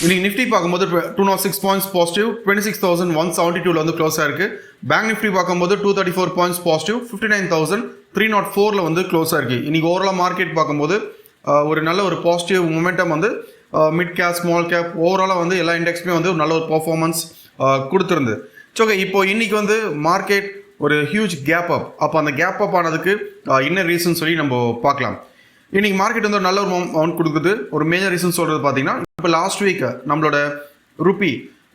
இன்னைக்கு நிஃப்டி பார்க்கும்போது 206 points positive 26,172 வந்து க்ளோஸ் ஆயிருக்கு. பேங்க் நிஃப்டி பார்க்கும்போது 234 பாயிண்ட்ஸ் பாசிட்டிவ் 59,304 வந்து க்ளோஸ் ஆயிருக்கு. இன்னைக்கு ஓவரால் மார்க்கெட் பார்க்கும்போது ஒரு நல்ல ஒரு பாசிட்டிவ் மொமெண்டம் வந்து மிட் கேப் ஸ்மால் கேப் ஓவராலாக வந்து எல்லா இண்டெக்ஸுமே வந்து ஒரு நல்ல ஒரு பர்ஃபார்மன்ஸ் கொடுத்துருந்து. ஓகே, இப்போ இன்னைக்கு வந்து மார்க்கெட் ஒரு ஹியூஜ் கேப் அப். அப்போ அந்த கேப் அப் ஆனதுக்கு என்ன ரீசன் சொல்லி நம்ம பார்க்கலாம். இன்னைக்கு மார்க்கெட் வந்து ஒரு நல்ல ஒரு அமௌண்ட் கொடுக்குது. ஒரு மேஜர் ரீசன் சொல்கிறது பார்த்தீங்கன்னா, இப்போ லாஸ்ட் வீக் நம்மளோட ருப்பி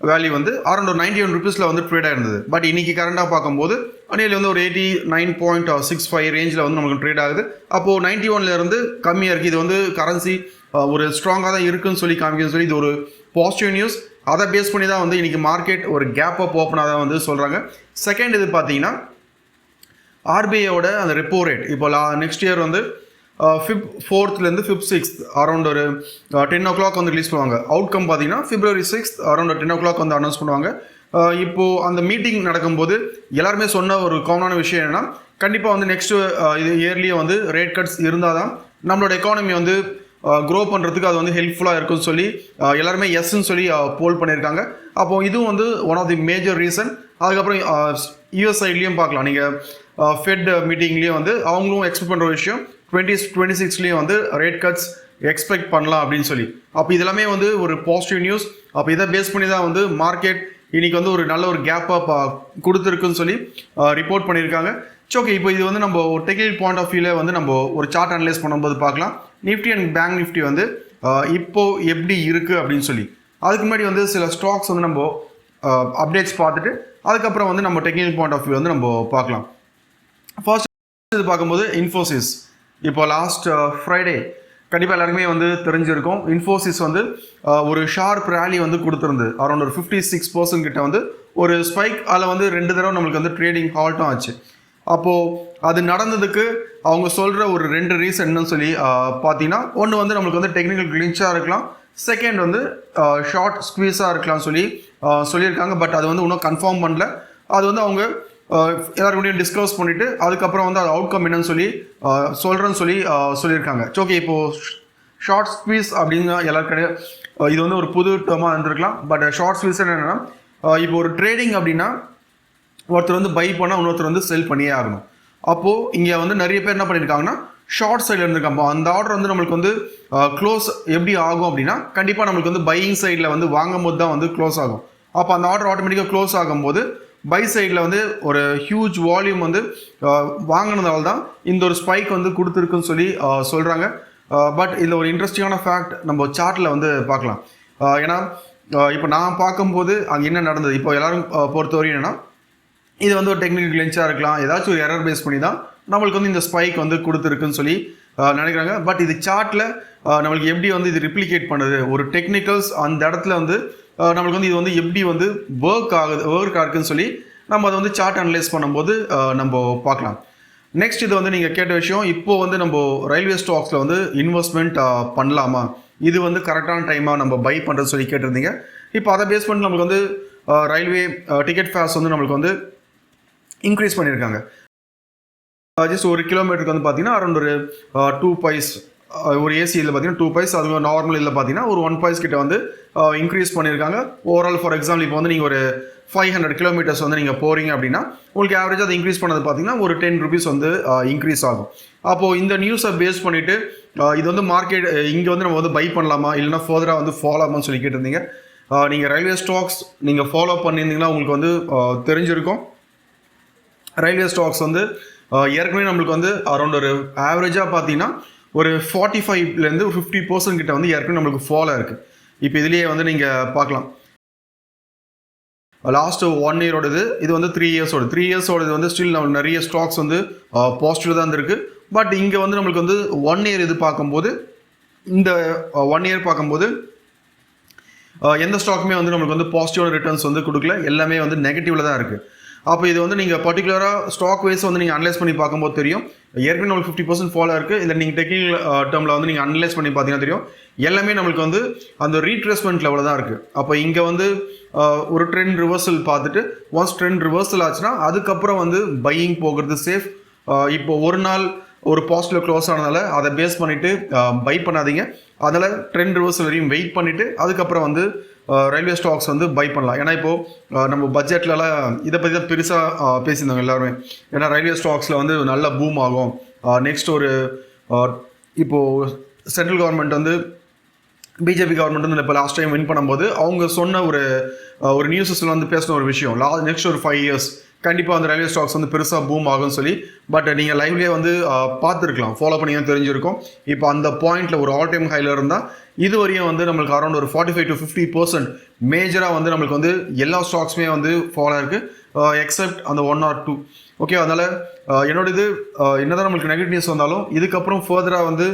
வேல்யூ வந்து அரௌண்ட் ஒரு 91 ருபீஸில் வந்து ட்ரேட் ஆயிருந்தது. பட் இன்னைக்கு கரண்டாக பார்க்கும்போது அன்னையில் வந்து ஒரு 89.65 ரேஞ்சில் வந்து நமக்கு ட்ரேட் ஆகுது. அப்போது 91 கம்மியாக இருக்குது. இது வந்து கரன்சி ஒரு ஸ்ட்ராங்காக தான் இருக்குன்னு சொல்லி காமிக்குன்னு சொல்லி இது ஒரு பாசிட்டிவ் நியூஸ். அதை பேஸ் பண்ணி தான் வந்து இன்னைக்கு மார்க்கெட் ஒரு கேப் அப் ஓப்பனாக தான் வந்து சொல்கிறாங்க. செகண்ட் இது பார்த்தீங்கன்னா ஆர்பிஐயோட அந்த ரெப்போ ரேட் இப்போ நெக்ஸ்ட் இயர் வந்து Feb 4th Feb 6th around ஒரு 10 o'clock வந்து ரிலீஸ் பண்ணுவாங்க. அவுட்கம் பார்த்தீங்கன்னா February 6th அரௌண்ட் 10 o'clock வந்து அனௌன்ஸ் பண்ணுவாங்க. இப்போது அந்த மீட்டிங் நடக்கும்போது எல்லாருமே சொன்ன ஒரு காமனான விஷயம் என்னென்னா, கண்டிப்பாக வந்து நெக்ஸ்ட் இது இயர்லியே வந்து ரேட் கட்ஸ் இருந்தால் தான் நம்மளோட எக்கானமி வந்து க்ரோ பண்ணுறதுக்கு அது வந்து ஹெல்ப்ஃபுல்லாக இருக்குன்னு சொல்லி எல்லாருமே எஸ்ன்னு சொல்லி போல் பண்ணியிருக்காங்க. அப்போது இதுவும் வந்து one of the major reason. அதுக்கப்புறம் யூஎஸ் சைட்லேயும் பார்க்கலாம். நீங்கள் ஃபெட் மீட்டிங்லேயும் வந்து அவங்களும் எக்ஸ்பெக்ட் பண்ணுற விஷயம் 2026 வந்து ரேட் கட்ஸ் எக்ஸ்பெக்ட் பண்ணலாம் அப்படின்னு சொல்லி. அப்போ இதெல்லாமே வந்து ஒரு பாசிட்டிவ் நியூஸ். அப்போ இதை பேஸ் பண்ணி தான் வந்து மார்க்கெட் இன்னைக்கு வந்து ஒரு நல்ல ஒரு கேப் அப் கொடுத்துருக்குன்னு சொல்லி ரிப்போர்ட் பண்ணியிருக்காங்க. ஓகே, இப்போ இது வந்து நம்ம ஒரு டெக்னிக்கல் பாயிண்ட் ஆஃப் வியூவில் வந்து நம்ம ஒரு சார்ட் அனலைஸ் பண்ணும்போது பார்க்கலாம். நிஃப்டி அண்ட் பேங்க் நிஃப்டி வந்து இப்போது எப்படி இருக்குது அப்படின்னு சொல்லி. அதுக்கு முன்னாடி வந்து சில ஸ்டாக்ஸ் வந்து நம்ம அப்டேட்ஸ் பார்த்துட்டு அதுக்கப்புறம் வந்து நம்ம டெக்னிக்கல் பாயிண்ட் ஆஃப் வியூ வந்து நம்ம பார்க்கலாம். ஃபர்ஸ்ட் இது பார்க்கும்போது இன்ஃபோசிஸ் இப்போ லாஸ்ட் ஃப்ரைடே கண்டிப்பாக எல்லாருக்குமே வந்து தெரிஞ்சிருக்கும். இன்ஃபோசிஸ் வந்து ஒரு ஷார்ப் ரேலி வந்து கொடுத்துருந்து அரௌண்ட் ஒரு 56% கிட்ட வந்து ஒரு ஸ்பைக். அதில் வந்து 2 தடவை நம்மளுக்கு வந்து ட்ரேடிங் ஹால்ட்டும் ஆச்சு. அப்போது அது நடந்ததுக்கு அவங்க சொல்கிற ஒரு 2 ரீசன் என்னன்னு சொல்லி பார்த்தீங்கன்னா, ஒன்று வந்து நம்மளுக்கு வந்து டெக்னிக்கல் கிளின்ச்சாக இருக்கலாம், செகண்ட் வந்து ஷார்ட் ஸ்குவீஸாக இருக்கலாம்னு சொல்லியிருக்காங்க. பட் அது வந்து இன்னும் கன்ஃபார்ம் பண்ணல. அது வந்து அவங்க எல்லாருக்கூடையும் டிஸ்கஸ் பண்ணிவிட்டு அதுக்கப்புறம் வந்து அது அவுட்கம் என்னன்னு சொல்லி சொல்கிறேன்னு சொல்லியிருக்காங்க. ஓகே, இப்போது ஷார்ட் ஸ்குவீஸ் அப்படின்னு எல்லாருக்கிடையே இது வந்து ஒரு புது டேர்மாக இருந்திருக்கலாம். பட் ஷார்ட் ஸ்குவீஸ் என்னென்னா, இப்போ ஒரு ட்ரேடிங் அப்படின்னா ஒருத்தர் வந்து பை பண்ணால் இன்னொருத்தர் வந்து செல் பண்ணியே ஆகணும். அப்போது இங்கே வந்து நிறைய பேர் என்ன பண்ணியிருக்காங்கன்னா, ஷார்ட் சைடில் இருந்திருக்காங்க. அந்த ஆர்டர் வந்து நம்மளுக்கு வந்து க்ளோஸ் எப்படி ஆகும் அப்படின்னா, கண்டிப்பாக நம்மளுக்கு வந்து பையிங் சைடில் வந்து வாங்கும் போது தான் வந்து க்ளோஸ் ஆகும். அப்போ அந்த ஆர்டர் ஆட்டோமேட்டிக்காக க்ளோஸ் ஆகும்போது பை சைடில் வந்து ஒரு ஹியூஜ் வால்யூம் வந்து வாங்கினதால தான் இந்த ஒரு ஸ்பைக் வந்து கொடுத்துருக்குன்னு சொல்லி சொல்கிறாங்க. பட் இதில் ஒரு இன்ட்ரெஸ்டிங்கான ஃபேக்ட் நம்ம சார்ட்டில் வந்து பார்க்கலாம். ஏன்னா இப்போ நான் பார்க்கும்போது அங்கே என்ன நடந்தது, இப்போ எல்லாரும் பொறுத்தவரையும் என்னென்னா, இது வந்து ஒரு டெக்னிக்கல் கிளின்ச்சாக இருக்கலாம், ஏதாச்சும் ஒரு எரர் பேஸ் பண்ணி தான் நம்மளுக்கு வந்து இந்த ஸ்பைக் வந்து கொடுத்துருக்குன்னு சொல்லி நினைக்கிறாங்க. பட் இது சார்ட்டில் நம்மளுக்கு எப்படி வந்து இது ரிப்ளிகேட் பண்ணுது, ஒரு டெக்னிக்கல்ஸ் அந்த இடத்துல வந்து நம்மளுக்கு வந்து இது வந்து எப்படி வந்து ஒர்க் ஆகுதுன்னு சொல்லி நம்ம அதை வந்து சார்ட் அனலைஸ் பண்ணும்போது நம்ம பார்க்கலாம். நெக்ஸ்ட் இது வந்து நீங்கள் கேட்ட விஷயம், இப்போது வந்து நம்ம ரயில்வே ஸ்டாக்ஸில் வந்து இன்வெஸ்ட்மெண்ட் பண்ணலாமா, இது வந்து கரெக்டான டைமாக நம்ம பை பண்ணுறது சொல்லி கேட்டிருந்தீங்க. இப்போ அதை பேஸ் பண்ணி நம்மளுக்கு வந்து ரயில்வே டிக்கெட் ஃபேர்ஸ் வந்து நம்மளுக்கு வந்து இன்க்ரீஸ் பண்ணியிருக்காங்க. ஜஸ்ட் ஒரு கிலோமீட்டருக்கு வந்து பார்த்தீங்கன்னா அரௌண்ட் ஒரு 2 பைஸ், ஒரு ஏசி இதில் பார்த்தீங்கன்னா 2 பைஸ், அது நார்மல் இதில் பார்த்தீங்கன்னா ஒரு 1 பைஸ் கிட்ட வந்து இன்க்ரீஸ் பண்ணியிருக்காங்க. ஓவரால் ஃபார் எக்ஸாம்பிள் இப்போ வந்து நீங்கள் ஒரு 500 கிலோமீட்டர்ஸ் வந்து நீங்கள் போகிறீங்க அப்படின்னா உங்களுக்கு ஆவரேஜாக அதை இன்க்ரீஸ் பண்ணது பார்த்தீங்கன்னா ஒரு 10 ருபீஸ் வந்து இன்க்ரீஸ் ஆகும். அப்போது இந்த நியூஸை பேஸ் பண்ணிவிட்டு இது வந்து மார்க்கெட் இங்கே வந்து நம்ம வந்து பை பண்ணலாமா இல்லைனா ஃபர்தராக வந்து ஃபாலோ ஆகுமான்னு சொல்லி கேட்டிருந்தீங்க. நீங்கள் ரயில்வே ஸ்டாக்ஸ் நீங்கள் ஃபாலோ பண்ணியிருந்தீங்கன்னா உங்களுக்கு வந்து தெரிஞ்சிருக்கும். ரயில்வே ஸ்டாக்ஸ் வந்து ஏற்கனவே நம்மளுக்கு வந்து அரௌண்ட் ஒரு ஆவரேஜாக பார்த்தீங்கன்னா ஒரு 45% ஒரு 50% கிட்ட வந்து ஏற்கனவே நம்மளுக்கு ஃபாலோ இருக்குது. இப்போ இதுலேயே வந்து நீங்கள் பார்க்கலாம், லாஸ்ட்டு 1 இயரோடது, இது வந்து 3 இயர்ஸோடது வந்து ஸ்டில் நம்ம நிறைய ஸ்டாக்ஸ் வந்து பாசிட்டிவ் தான் இருக்குது. பட் இங்கே வந்து நம்மளுக்கு வந்து 1 இயர் இது பார்க்கும்போது, இந்த 1 இயர் பார்க்கும்போது எந்த ஸ்டாக்குமே வந்து நம்மளுக்கு வந்து பாசிட்டிவான ரிட்டர்ன்ஸ் வந்து கொடுக்கல, எல்லாமே வந்து நெகட்டிவில் தான் இருக்குது. அப்போ இது வந்து நீங்கள் பர்டிகுலராக ஸ்டாக் வைஸ் வந்து நீங்கள் அனலைஸ் பண்ணி பார்க்கும்போது தெரியும், ஏற்கனவே நம்மளுக்கு 50% ஃபாலோ இருக்குது. இதில் நீங்கள் டெக்னிக்கல் டேர்மில் வந்து நீங்கள் அனலைஸ் பண்ணி பார்த்தீங்கன்னா தெரியும், எல்லாமே நம்மளுக்கு வந்து அந்த ரீட்ரேஸ்மெண்ட் லெவலில் தான் இருக்குது. அப்போ இங்கே வந்து ஒரு ட்ரெண்ட் ரிவர்சல் பார்த்துட்டு ஒன்ஸ் ட்ரெண்ட் ரிவர்சல் ஆச்சுன்னா அதுக்கப்புறம் வந்து பையிங் போகிறது சேஃப். இப்போ ஒரு நாள் ஒரு பாசிட்டிவ் க்ளோஸ் ஆனதால அதை பேஸ் பண்ணிவிட்டு பை பண்ணாதீங்க. அதனால் ட்ரெண்ட் ரிவர்சல் வரையும் வெயிட் பண்ணிவிட்டு அதுக்கப்புறம் வந்து ரயில்வே ஸ்டாக்ஸ் வந்து பை பண்ணலாம். ஏன்னா இப்போது நம்ம பட்ஜெட்லலாம் இதை பற்றி தான் பெருசாக பேசியிருந்தாங்க எல்லாருமே. ஏன்னா ரயில்வே ஸ்டாக்ஸில் வந்து நல்ல பூம் ஆகும். நெக்ஸ்ட் ஒரு இப்போது சென்ட்ரல் கவர்மெண்ட் வந்து பிஜேபி கவர்மெண்ட் வந்து இப்போ லாஸ்ட் டைம் வின் பண்ணும்போது அவங்க சொன்ன ஒரு நியூஸஸில் வந்து பேசின ஒரு விஷயம், நெக்ஸ்ட் ஒரு 5 years கண்டிப்பாக வந்து ரயில்வே ஸ்டாக்ஸ் வந்து பெருசாக பூம் ஆகும்னு சொல்லி. பட் நீங்கள் லைவ்லேயே வந்து பார்த்துருக்கலாம், ஃபாலோ பண்ணி தான் தெரிஞ்சிருக்கும். இப்போ அந்த பாயிண்ட்டில் ஒரு ஆல் டைம் ஹையில் இருந்தால் இது வரையும் வந்து நம்மளுக்கு அரௌண்ட் ஒரு 45 to 50% மேஜராக வந்து நம்மளுக்கு வந்து எல்லா ஸ்டாக்ஸுமே வந்து ஃபாலோ இருக்குது எக்ஸப்ட் அந்த 1 or 2. ஓகே, அதனால் என்னோட இது என்னதான் நம்மளுக்கு நெகட்டிவ் நியூஸ் வந்தாலும் இதுக்கப்புறம் ஃபர்தராக வந்து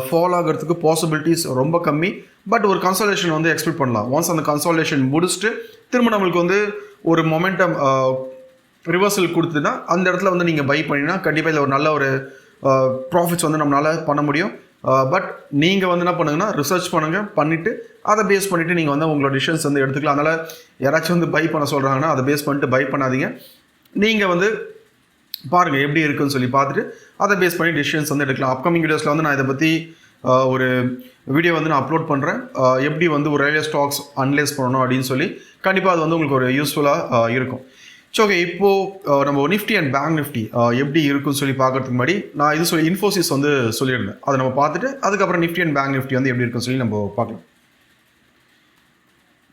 ஃபால் ஆகிறதுக்கு பாசிபிலிட்டிஸ் ரொம்ப கம்மி. பட் ஒரு கன்சாலேஷன் வந்து எக்ஸ்பெக்ட் பண்ணலாம். ஒன்ஸ் அந்த கன்சாலேஷன் முடிச்சுட்டு திரும்ப நம்மளுக்கு வந்து ஒரு மொமெண்டம் ரிவர்சல் கொடுத்துன்னா அந்த இடத்துல வந்து நீங்கள் பை பண்ணினா கண்டிப்பாக இதில் ஒரு நல்ல ஒரு ப்ராஃபிட்ஸ் வந்து நம்மளால் பண்ண முடியும். பட் நீங்கள் வந்து என்ன பண்ணுங்கன்னா ரிசர்ச் பண்ணுங்கள், பண்ணிவிட்டு அதை பேஸ் பண்ணிவிட்டு நீங்கள் வந்து உங்களோட டிசிஷன்ஸ் வந்து எடுத்துக்கலாம். அதனால் யாராச்சும் வந்து பை பண்ண சொல்கிறாங்கன்னா அதை பேஸ் பண்ணிட்டு பை பண்ணாதீங்க. நீங்கள் வந்து பாருங்கள் எப்படி இருக்குன்னு சொல்லி பார்த்துட்டு அதை பேஸ் பண்ணி டிசிஷன்ஸ் வந்து எடுக்கலாம். அப்கமிங் வீடியோஸில் வந்து நான் இதை பற்றி ஒரு வீடியோ வந்து நான் அப்லோட் பண்ணுறேன், எப்படி வந்து ஒரு ரயில்வே ஸ்டாக்ஸ் அனலைஸ் பண்ணணும் அப்படின்னு சொல்லி. கண்டிப்பாக அது வந்து உங்களுக்கு ஒரு யூஸ்ஃபுல்லாக இருக்கும். ஸோ ஓகே, இப்போது நம்ம நிஃப்டி அண்ட் பேங்க் நிஃப்டி எப்படி இருக்குன்னு சொல்லி பார்க்கறதுக்கு முன்னாடி நான் இது சொல்லி இன்ஃபோசிஸ் வந்து சொல்லியிருந்தேன். அதை நம்ம பார்த்துட்டு அதுக்கப்புறம் நிஃப்டி அண்ட் பேங்க் நிஃப்டி வந்து எப்படி இருக்குன்னு சொல்லி நம்ம பார்க்கலாம்.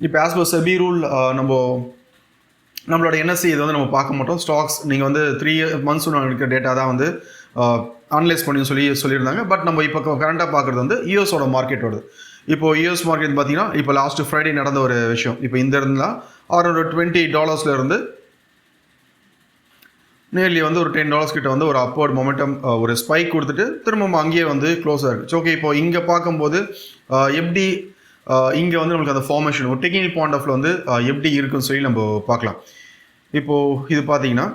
இப்போ ஆஸ் பர் செபி ரூல் நம்மளோட என்எஸ்சி இது வந்து நம்ம பார்க்க மாட்டோம். ஸ்டாக்ஸ் நீங்கள் வந்து 3 months இருக்கிற டேட்டா தான் வந்து அனலைஸ் பண்ணி சொல்லியிருந்தாங்க. பட் நம்ம இப்போ கரண்ட்டாக பார்க்குறது வந்து யூஎஸோட மார்க்கெட்டோட. இப்போது யூஎஸ் மார்க்கெட் பார்த்தீங்கன்னா இப்போ லாஸ்ட் ஃப்ரைடே நடந்த ஒரு விஷயம். இப்போ இந்த இருந்தால் அரௌண்ட் $20 இருந்து நேர்லி வந்து ஒரு $10 கிட்ட வந்து ஒரு அப்வர்ட் மொமெண்டம் ஒரு ஸ்பைக் கொடுத்துட்டு திரும்ப அங்கேயே வந்து க்ளோஸ் ஆகிருக்கு. ஓகே, இப்போ இங்கே பார்க்கும்போது எப்படி இங்கே வந்து நம்மளுக்கு அந்த ஃபார்மேஷன் ஒரு டெக்னிக்கல் பாயிண்ட் ஆஃப்ல வந்து எப்படி இருக்குன்னு சொல்லி நம்ம பார்க்கலாம். இப்போது இது பார்த்தீங்கன்னா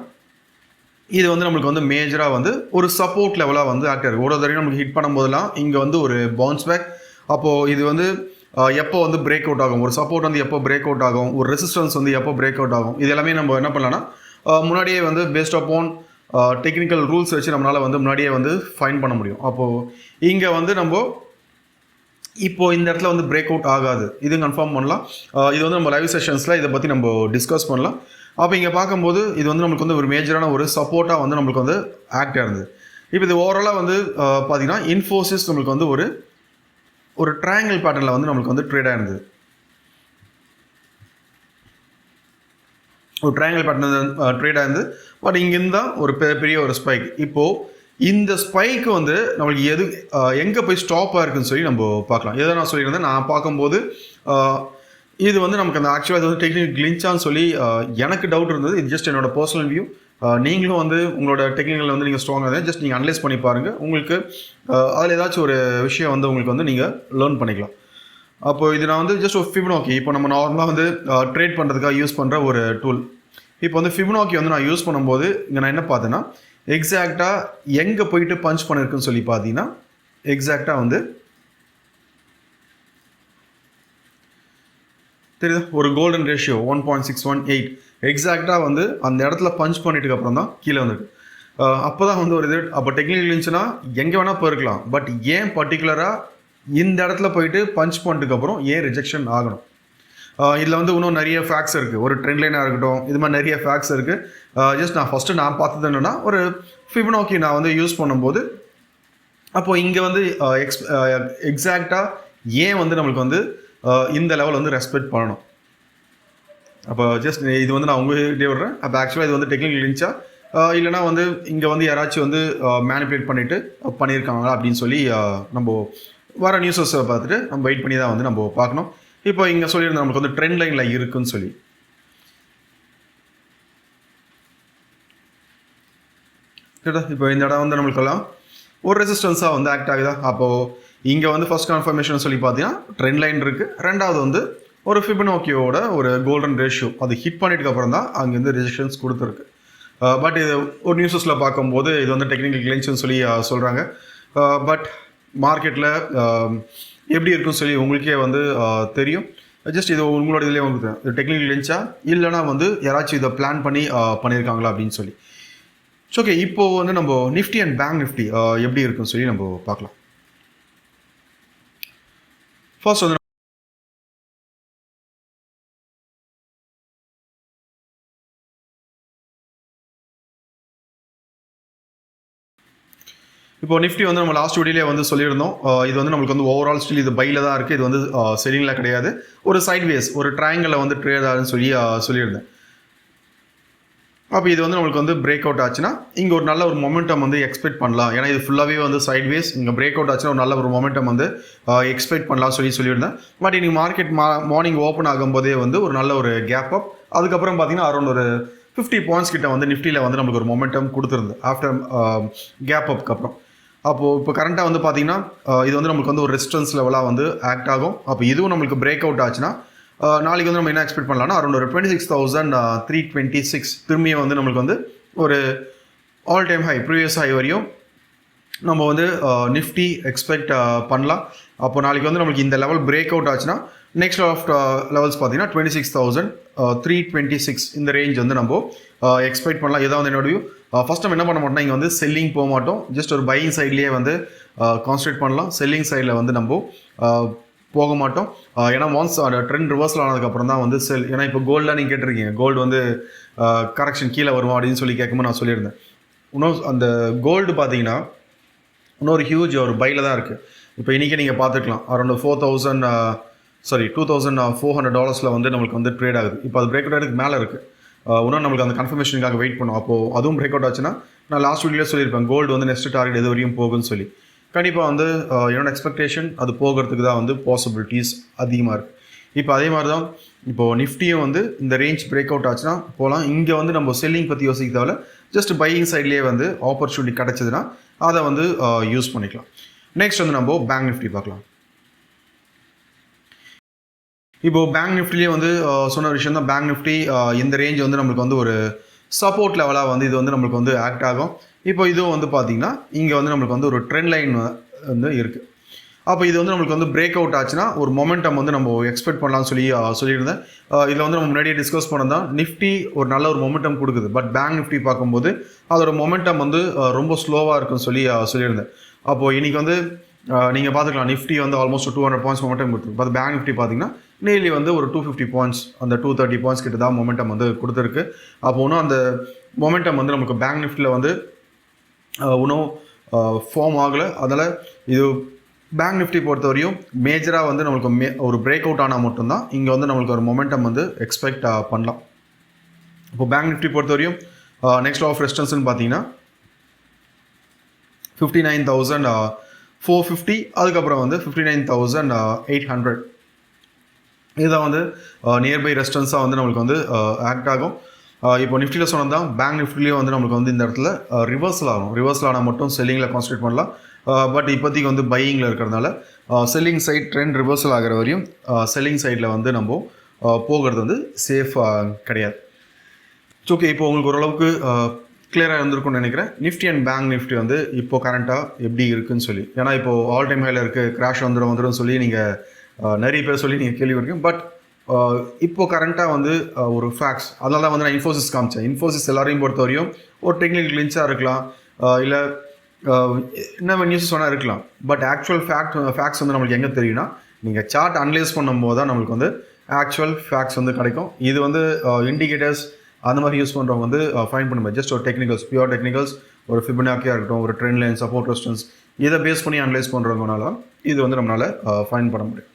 இது வந்து நம்மளுக்கு வந்து மேஜராக வந்து ஒரு சப்போர்ட் லெவலாக வந்து ஆக்ட் ஆகிருக்கு. ஒரு தடவை நம்மளுக்கு ஹிட் பண்ணும்போதெல்லாம் இங்கே வந்து ஒரு பவுன்ஸ் பேக். அப்போது இது வந்து எப்போ வந்து பிரேக் அவுட் ஆகும், ஒரு சப்போர்ட் வந்து எப்போ பிரேக் அவுட் ஆகும், ஒரு ரெசிஸ்டன்ஸ் வந்து எப்போ பிரேக் அவுட் ஆகும், இது எல்லாமே நம்ம என்ன பண்ணலாம்னா முன்னாடியே வந்து பேஸ்ட் அப்பான் டெக்னிக்கல் ரூல்ஸ் வச்சு நம்மளால் வந்து முன்னாடியே வந்து ஃபைன் பண்ண முடியும். அப்போது இங்கே வந்து நம்ம இப்போது இந்த இடத்துல வந்து பிரேக் அவுட் ஆகாது, இது கன்ஃபார்ம் பண்ணலாம். இது வந்து நம்ம லைவ் செஷன்ஸில் இதை பற்றி நம்ம டிஸ்கஸ் பண்ணலாம். அப்போ இங்கே பார்க்கும்போது இது வந்து நம்மளுக்கு வந்து ஒரு மேஜரான ஒரு சப்போர்ட்டாக வந்து நம்மளுக்கு வந்து ஆக்டாக இருந்தது. இப்போ இது ஓவராலாக வந்து பார்த்தீங்கன்னா இன்ஃபோசிஸ் நம்மளுக்கு வந்து ஒரு ட்ரையாங்கிள் பேட்டர்னில் வந்து நம்மளுக்கு வந்து ட்ரேடாக இருந்தது. ஒரு ட்ரையாங்கிள் பேட்டர்ன் ட்ரேடாக இருந்து. பட் இங்கேருந்து தான் ஒரு பெரிய ஒரு ஸ்பைக். இப்போது இந்த ஸ்பைக்கு வந்து நம்மளுக்கு எங்கே போய் ஸ்டாப் ஆகிருக்குன்னு சொல்லி நம்ம பார்க்கலாம். எதை நான் சொல்லியிருந்தேன், நான் பார்க்கும்போது இது வந்து நமக்கு அந்த ஆக்சுவலாக இது வந்து டெக்னிக்கல் கிளின்ச்சான்னு சொல்லி எனக்கு டவுட் இருந்தது. இது ஜஸ்ட் என்னோட பர்சனல் வியூ. நீங்களும் வந்து உங்களோட டெக்னிக்கல் வந்து நீங்கள் ஸ்ட்ராங்காக இருந்தால் ஜஸ்ட் நீங்கள் அனலைஸ் பண்ணி பாருங்கள். உங்களுக்கு அதில் ஏதாச்சும் ஒரு விஷயம் வந்து உங்களுக்கு வந்து நீங்கள் லேர்ன் பண்ணிக்கலாம். அப்போது இது நான் வந்து ஜஸ்ட் ஒரு ஃபிபனோக்கி, இப்போ நம்ம நார்மலாக வந்து ட்ரேட் பண்ணுறதுக்காக யூஸ் பண்ணுற ஒரு டூல். இப்போ வந்து ஃபிபனோக்கி வந்து நான் யூஸ் பண்ணும்போது இங்கே நான் என்ன பார்த்தேன்னா எக்ஸாக்டாக எங்கே போயிட்டு பஞ்ச் பண்ணியிருக்குன்னு சொல்லி பார்த்தீங்கன்னா எக்ஸாக்டாக வந்து தெரியுது ஒரு கோல்டன் ரேஷியோ 1.618 எக்ஸாக்டாக வந்து அந்த இடத்துல பஞ்ச் பண்ணிட்டு அப்புறம் தான் கீழே வந்துருக்கு. அப்போ தான் வந்து ஒரு இது அப்போ டெக்னிக்கல் இருந்துச்சுன்னா எங்கே வேணால் போயிருக்கலாம். பட் ஏன் பர்டிகுலராக இந்த இடத்துல போயிட்டு பஞ்ச் பண்ணிட்டுக்கப்புறம் ஏன் ரிஜெக்ஷன் ஆகணும்? இதில் வந்து இன்னும் நிறைய ஃபேக்ட்ஸ் இருக்குது. ஒரு ட்ரெண்ட் லைனாக இருக்கட்டும், இது மாதிரி நிறைய ஃபேக்ட்ஸ் இருக்குது. ஜஸ்ட் நான் பார்த்தது என்னென்னா ஒரு ஃபிபனோக்கி நான் வந்து யூஸ் பண்ணும்போது அப்போது இங்கே வந்து எக்ஸாக்டாக ஏன் வந்து நம்மளுக்கு வந்து இந்த லெவல் வந்து ரெஸ்பெக்ட் பண்ணணும். அப்போ ஜஸ்ட் இது வந்து நான் உங்கள்கிட்டே விடுறேன். அப்போ ஆக்சுவலாக இது வந்து டெக்னிக்கல் இருந்துச்சா இல்லைனா வந்து இங்கே வந்து யாராச்சும் வந்து மேனிப்புலேட் பண்ணியிருக்காங்களா அப்படின்னு சொல்லி நம்ம வர நியூஸஸை பார்த்துட்டு நம்ம வெயிட் பண்ணி தான் வந்து நம்ம பார்க்கணும். இப்போ இங்கே சொல்லியிருந்தோம் நமக்கு வந்து ட்ரெண்ட் லைனில் இருக்குன்னு சொல்லி. கேட்டா இப்போ இந்த இடம் வந்து நம்மளுக்கெல்லாம் ஒரு ரெசிஸ்டன்ஸாக வந்து ஆக்ட் ஆகுதா. அப்போது இங்கே வந்து ஃபர்ஸ்ட் கன்ஃபர்மேஷன் சொல்லி பார்த்தீங்கன்னா ட்ரெண்ட் லைன் இருக்குது. ரெண்டாவது வந்து ஒரு ஃபிபனோக்கியோட ஒரு கோல்டன் ரேஷியோ அது ஹிட் பண்ணிட்டு அப்புறம் தான் அங்கேருந்து ரெஜிஸ்ட்ரேஷன்ஸ் கொடுத்துருக்கு. பட் இது ஒரு நியூஸஸில் பார்க்கும்போது இது வந்து டெக்னிக்கல் கிளின்ச்னு சொல்லி சொல்கிறாங்க. பட் மார்க்கெட்டில் எப்படி இருக்குன்னு சொல்லி உங்களுக்கே வந்து தெரியும். ஜஸ்ட் இது உங்களோட இதுலேயே உங்களுக்கு டெக்னிக்கல் கிளின்ச்சா இல்லைனா வந்து யாராச்சும் இதை பிளான் பண்ணியிருக்காங்களா அப்படின்னு சொல்லி. ஓகே, இப்போ வந்து நம்ம நிஃப்டி அண்ட் பேங்க் நிஃப்டி எப்படி இருக்குன்னு சொல்லி நம்ம பார்க்கலாம். ஃபர்ஸ்ட் வந்து இப்போ நிஃப்டி வந்து நம்ம லாஸ்ட் வீடியோலே வந்து சொல்லியிருந்தோம். இது வந்து நம்மளுக்கு வந்து ஓவரால் ஸ்டில் இது பையில் தான் இருக்குது. இது வந்து செல்லிங்கில் கிடையாது. ஒரு சைட்வேஸ் ஒரு ட்ரையாங்கிளில் வந்து ட்ரேட் ஆகுதுன்னு சொல்லி சொல்லியிருந்தேன். அப்போ இது வந்து நம்மளுக்கு வந்து பிரேக் அவுட் ஆச்சுன்னா இங்கே ஒரு நல்ல ஒரு மொமெண்டம் வந்து எக்ஸ்பெக்ட் பண்ணலாம். ஏன்னா இது ஃபுல்லாகவே வந்து சைட்வேஸ். இங்கே பிரேக் அவுட் ஆச்சுன்னா ஒரு நல்ல ஒரு மொமெண்டம் வந்து எக்ஸ்பெக்ட் பண்ணலாம் சொல்லியிருந்தேன். பட் இன்னைக்கு மார்க்கெட் மார்னிங் ஓப்பன் ஆகும்போதே வந்து ஒரு நல்ல ஒரு கேப் அப். அதுக்கப்புறம் பார்த்தீங்கன்னா அரௌண்ட் ஒரு 50 பாயிண்ட்ஸ் கிட்ட வந்து நிஃப்டியில் வந்து நம்மளுக்கு ஒரு மொமெண்டம் கொடுத்துருந்து ஆஃப்டர் கேப் அப்க்கு அப்புறம். அப்போது இப்போ கரண்ட்டாக வந்து பார்த்தீங்கன்னா இது வந்து நம்மளுக்கு வந்து ஒரு ரெசிஸ்டன்ஸ் லெவலாக வந்து ஆக்ட் ஆகும். அப்போ இதுவும் நம்மளுக்கு பிரேக் அவுட் ஆச்சுன்னா நாளைக்கு வந்து நம்ம என்ன எக்ஸ்பெக்ட் பண்ணலாம்னா அரௌண்ட் ஒரு 26,326 திரும்பியும் வந்து நம்மளுக்கு வந்து ஒரு all time high previous high வரையும் நம்ம வந்து நிஃப்டி எக்ஸ்பெக்ட் பண்ணலாம். அப்போ நாளைக்கு வந்து நம்மளுக்கு இந்த லெவல் பிரேக் அவுட் ஆச்சுன்னா நெக்ஸ்ட் ஆஃப் லெவல்ஸ் பார்த்தீங்கன்னா 26,326 இந்த ரேஞ்ச் வந்து நம்ம எக்ஸ்பெக்ட் பண்ணலாம். இதான் வந்து என்னோட ஃபஸ்ட் நம்ம என்ன பண்ண மாட்டோம்னா இங்கே வந்து செல்லிங் போக மாட்டோம். ஜஸ்ட் ஒரு பையிங் சைட்லேயே வந்து கான்சன்ட்ரேட் பண்ணலாம். செல்லிங் சைடில் வந்து நம்ம போக மாட்டோம். ஏன்னா ஒன்ஸ் ட்ரெண்ட் ரிவர்சல் ஆனதுக்கப்புறம் தான் வந்து செல். ஏன்னா இப்போ கோல்டெலாம் நீங்கள் கேட்டிருக்கீங்க, கோல்டு வந்து கரெக்ஷன் கீழே வருமா அப்படின்னு சொல்லி கேட்கும்போது நான் சொல்லியிருந்தேன். இன்னும் அந்த கோல்டு பார்த்தீங்கன்னா இன்னொரு ஹியூஜ் ஒரு பையில் தான் இருக்குது. இப்போ இன்றைக்கி நீங்கள் பார்த்துக்கலாம் அரௌண்ட் $2,400 வந்து நம்மளுக்கு வந்து ட்ரேட் ஆகுது. இப்போ அது பிரேக் அவுட் ஆகிறதுக்கு மேலே இருக்குது. இன்னும் நம்மளுக்கு அந்த கன்ஃபர்மேஷனுக்காக வெயிட் பண்ணும். அப்போது அதுவும் பிரேக் அவுட் ஆச்சுன்னா நான் லாஸ்ட் வீடியோவில் சொல்லியிருப்பேன் கோல்டு வந்து நெக்ஸ்ட் டார்கெட் எது வரையும் போகுன்னு சொல்லி. கண்டிப்பாக வந்து என்னோட எக்ஸ்பெக்டேஷன் அது போகிறதுக்கு தான் வந்து பாசிபிலிட்டிஸ் அதிகமாக இருக்குது. இப்போ அதே மாதிரி தான் இப்போது நிஃப்டியும் வந்து இந்த ரேஞ்ச் பிரேக் அவுட் ஆச்சுன்னா போகலாம். இங்கே வந்து நம்ம செல்லிங் பற்றி யோசிக்க தேவையில்ல. ஜஸ்ட் பையிங் சைட்லேயே வந்து ஆப்பர்ச்சுனிட்டி கிடச்சிதுன்னா அதை வந்து யூஸ் பண்ணிக்கலாம். நெக்ஸ்ட் வந்து நம்ம பேங்க் நிஃப்டி பார்க்கலாம். இப்போது பேங்க் நிஃப்டிலேயே வந்து சொன்ன விஷயம் தான். பேங்க் நிஃப்டி இந்த ரேஞ்ச் வந்து நம்மளுக்கு வந்து ஒரு சப்போர்ட் லெவலாக வந்து இது வந்து நம்மளுக்கு வந்து ஆக்ட் ஆகும். இப்போ இதுவும் வந்து பார்த்திங்கன்னா இங்கே வந்து நம்மளுக்கு வந்து ஒரு ட்ரெண்ட் லைன் வந்து இருக்குது. அப்போ இது வந்து நம்மளுக்கு வந்து பிரேக் அவுட் ஆச்சுன்னா ஒரு மொமெண்டம் வந்து நம்ம எக்ஸ்பெக்ட் பண்ணலாம்னு சொல்லியிருந்தேன். இதில் வந்து நம்ம முன்னாடியே டிஸ்கஸ் பண்ணதான் நிஃப்டி ஒரு நல்ல ஒரு மொமெண்டம் கொடுக்குது. பட் பேங்க் நிஃப்டி பார்க்கும்போது அதோட மொமெண்டம் வந்து ரொம்ப ஸ்லோவாக இருக்குன்னு சொல்லியிருந்தேன். அப்போது இன்றைக்கி வந்து நீங்கள் பார்த்துக்கலாம் நிஃப்டி வந்து ஆல்மோஸ்ட் 200 பாயிண்ட்ஸ் மொமெண்டம் கொடுத்துருக்கு. பட் பேங்க் நிஃப்டி பார்த்தீங்கன்னா நேர்லி வந்து ஒரு 250 பாயிண்ட்ஸ் அந்த 230 பாயிண்ட்ஸ் கிட்ட தான் மொமெண்டம் வந்து கொடுத்துருக்கு. அப்போ இன்னும் அந்த மொமெண்டம் வந்து நமக்கு பேங்க் நிஃப்டியில் வந்து இன்னும் ஃபார்ம் ஆகலை. அதனால் இது பேங்க் நிஃப்டி பொறுத்தவரையும் மேஜராக வந்து நம்மளுக்கு ஒரு பிரேக் அவுட் ஆனால் மட்டும்தான் இங்கே வந்து நம்மளுக்கு ஒரு மொமெண்டம் வந்து எக்ஸ்பெக்ட் பண்ணலாம். இப்போ பேங்க் நிஃப்டி பொறுத்தவரையும் நெக்ஸ்ட் ஆஃப் ரெசிஸ்டன்ஸ்னு பார்த்தீங்கன்னா 59,450 அதுக்கப்புறம் வந்து 59,800 இதுதான் வந்து நியர்பை ரெசிஸ்டன்ஸாக வந்து நம்மளுக்கு வந்து ஆக்ட் ஆகும். இப்போ நிஃப்டியில் சொன்னது தான் பேங்க் நிஃப்டிலேயும் வந்து நம்மளுக்கு வந்து இந்த இடத்துல ரிவர்சல் ஆகும். ரிவர்சல் ஆனால் மட்டும் செல்லிங்கில் கான்சன்ட்ரேட் பண்ணலாம். பட் இப்போதைக்கு வந்து பையிங்கில் இருக்கிறதுனால செல்லிங் சைட் ட்ரெண்ட் ரிவர்சல் ஆகிற வரையும் செல்லிங் சைடில் வந்து நம்ம போகிறது வந்து சேஃபாக கிடையாது. ஓகே, இப்போ உங்களுக்கு ஓரளவுக்கு கிளியராக இருந்திருக்கும்னு நினைக்கிறேன். நிஃப்டி அண்ட் பேங்க் நிஃப்டி வந்து இப்போ கரண்ட்டாக எப்படி இருக்குன்னு சொல்லி. ஏன்னா இப்போது ஆல் டைம் ஹையில் இருக்குது, கிராஷ் வந்துடும் சொல்லி நீங்கள் நிறைய பேர் சொல்லி நீங்கள் கேள்வி இருக்கீங்க. பட் இப்போ கரண்ட்டாக வந்து ஒரு ஃபேக்ட்ஸ், அதனால தான் வந்து நான் இன்ஃபோசிஸ் காமிச்சேன். இன்ஃபோசிஸ் எல்லாரையும் பொறுத்தவரையும் ஒரு டெக்னிக்கல் கிளின்ச்சாக இருக்கலாம், இல்லை என்ன நியூஸ் சொன்னால் இருக்கலாம். பட் ஆக்சுவல் ஃபேக்ட்ஸ் வந்து நம்மளுக்கு எங்கே தெரியும்னா நீங்கள் சார்ட் அனலைஸ் பண்ணும்போது தான் நம்மளுக்கு வந்து ஆக்சுவல் ஃபேக்ட்ஸ் வந்து கிடைக்கும். இது வந்து இண்டிகேட்டர்ஸ் அந்த மாதிரி யூஸ் பண்ணுறவங்க வந்து ஃபைன் பண்ண முடியாது. ஜஸ்ட் ஒரு டெக்னிக்கல்ஸ், பியூர் டெக்னிக்கல்ஸ், ஒரு ஃபிபனாக்கியாக இருக்கட்டும், ஒரு ட்ரெண்ட் லைன், சப்போர்ட் ரெசிஸ்டன்ஸ், இதை பேஸ் பண்ணி அனலைஸ் பண்ணுறவங்கனால இது வந்து நம்மளால் ஃபைன் பண்ண முடியும்.